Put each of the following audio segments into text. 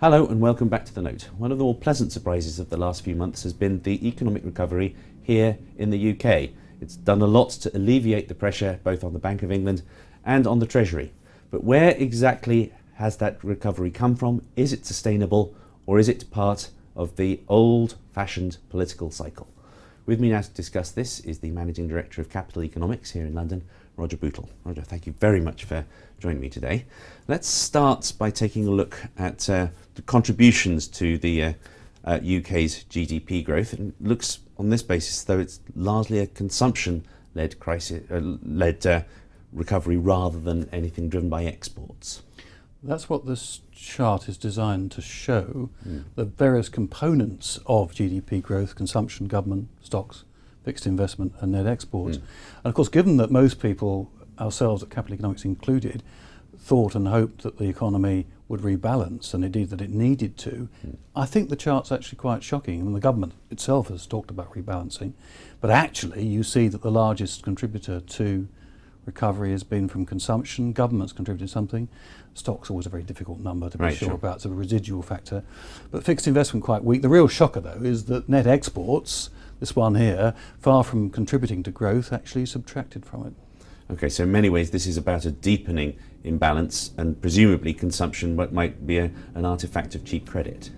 Hello and welcome back to The Note. One of the more pleasant surprises of the last few months has been the economic recovery here in the UK. It's done a lot to alleviate the pressure both on the Bank of England and on the Treasury. But where exactly has that recovery come from? Is it sustainable, or is it part of the old-fashioned political cycle? With me now to discuss this is the Managing Director of Capital Economics here in London, Roger Bootle. Roger, thank you very much for joining me today. Let's start by taking a look at the contributions to the UK's GDP growth. And it looks on this basis though it's largely a consumption-led recovery rather than anything driven by exports. That's what this chart is designed to show, the various components of GDP growth: consumption, government, stocks, fixed investment and net exports. And of course, given that most people, ourselves at Capital Economics included, thought and hoped that the economy would rebalance, and indeed that it needed to, I think the chart's actually quite shocking. I mean, the government itself has talked about rebalancing, but actually you see that the largest contributor to recovery has been from consumption. Government's contributed something. Stock's always a very difficult number to be sure about. It's a residual factor. But fixed investment quite weak. The real shocker though is that net exports, this one here, far from contributing to growth, actually subtracted from it. Okay, so in many ways this is about a deepening imbalance, and presumably consumption might be an artefact of cheap credit.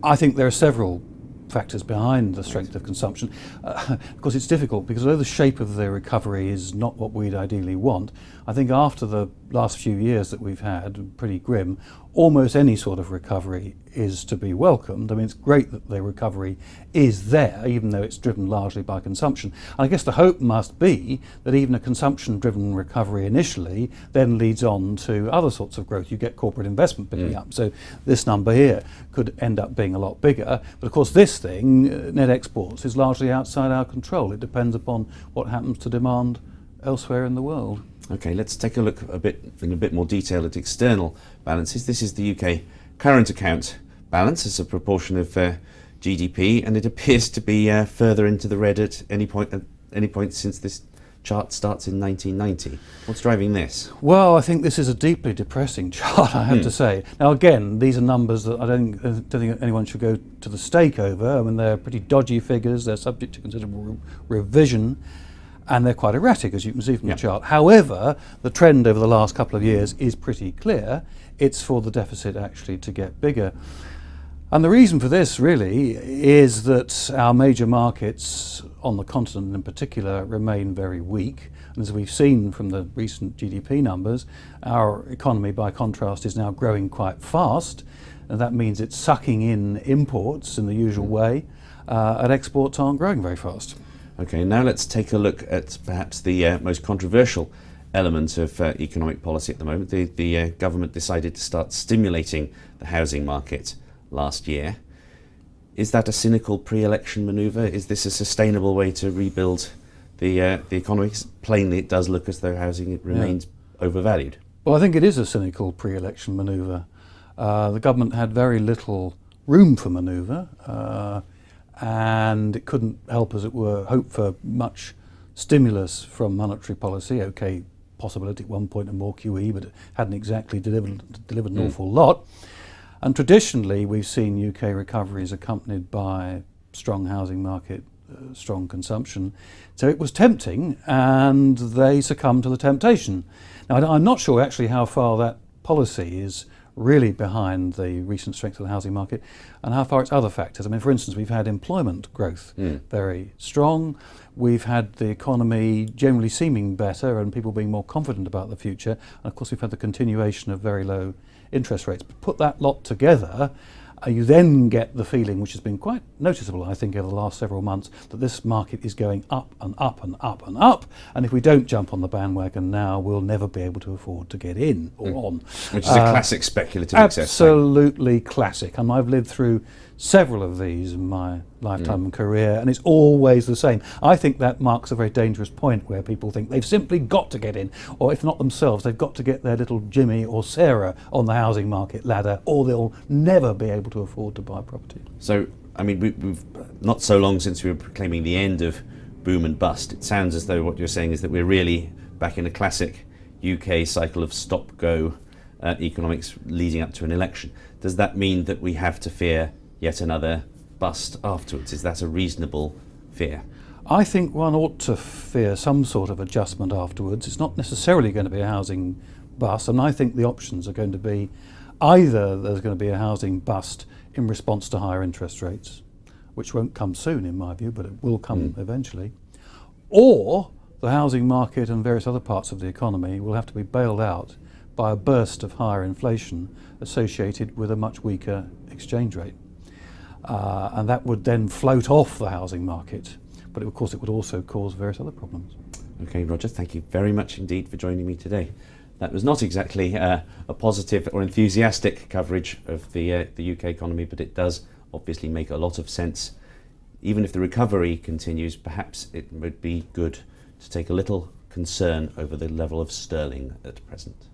I think there are several factors behind the strength of consumption. Of course, it's difficult because although the shape of the recovery is not what we'd ideally want, I think after the last few years that we've had, pretty grim, almost any sort of recovery is to be welcomed. I mean, it's great that the recovery is there, even though it's driven largely by consumption. And I guess the hope must be that even a consumption-driven recovery initially then leads on to other sorts of growth. You get corporate investment picking up. So this number here could end up being a lot bigger. But of course, this thing, net exports, is largely outside our control. It depends upon what happens to demand elsewhere in the world. Okay, let's take a look in a bit more detail at external balances. This is the UK current account balance as a proportion of GDP, and it appears to be further into the red at any point since this chart starts in 1990. What's driving this? Well, I think this is a deeply depressing chart, I have to say. Now again, these are numbers that I don't think anyone should go to the stake over. I mean, they're pretty dodgy figures, they're subject to considerable revision, and they're quite erratic, as you can see from the chart. However, the trend over the last couple of years is pretty clear. It's for the deficit actually to get bigger. And the reason for this really is that our major markets on the continent in particular remain very weak. And as we've seen from the recent GDP numbers, our economy by contrast is now growing quite fast, and that means it's sucking in imports in the usual way, and exports aren't growing very fast. Okay, now let's take a look at perhaps the most controversial element of economic policy at the moment. The government decided to start stimulating the housing market last year. Is that a cynical pre-election manoeuvre? Is this a sustainable way to rebuild the economy? Plainly, it does look as though housing remains overvalued. Well, I think it is a cynical pre-election manoeuvre. The government had very little room for manoeuvre, and it couldn't help, as it were, hope for much stimulus from monetary policy. Okay, possibility at one point of more QE, but it hadn't exactly delivered an awful lot. And traditionally, we've seen UK recoveries accompanied by strong housing market, strong consumption. So it was tempting, and they succumbed to the temptation. Now, I'm not sure actually how far that policy is really behind the recent strength of the housing market and how far it's other factors. I mean, for instance, we've had employment growth very strong. We've had the economy generally seeming better and people being more confident about the future. And of course, we've had the continuation of very low interest rates. But put that lot together, you then get the feeling, which has been quite noticeable, I think, over the last several months, that this market is going up and up and up and up. And if we don't jump on the bandwagon now, we'll never be able to afford to get in or on. Which is a classic speculative excess. Absolutely classic. And I've lived through several of these in my lifetime and career, and it's always the same. I think that marks a very dangerous point where people think they've simply got to get in, or if not themselves, they've got to get their little Jimmy or Sarah on the housing market ladder, or they'll never be able to afford to buy property. So, I mean, we've not so long since we were proclaiming the end of boom and bust. It sounds as though what you're saying is that we're really back in a classic UK cycle of stop-go economics leading up to an election. Does that mean that we have to fear yet another bust afterwards? Is that a reasonable fear? I think one ought to fear some sort of adjustment afterwards. It's not necessarily going to be a housing bust, and I think the options are going to be either there's going to be a housing bust in response to higher interest rates, which won't come soon in my view, but it will come eventually, or the housing market and various other parts of the economy will have to be bailed out by a burst of higher inflation associated with a much weaker exchange rate. And that would then float off the housing market, but of course it would also cause various other problems. Okay, Roger, thank you very much indeed for joining me today. That was not exactly a positive or enthusiastic coverage of the UK economy, but it does obviously make a lot of sense. Even if the recovery continues, perhaps it would be good to take a little concern over the level of sterling at present.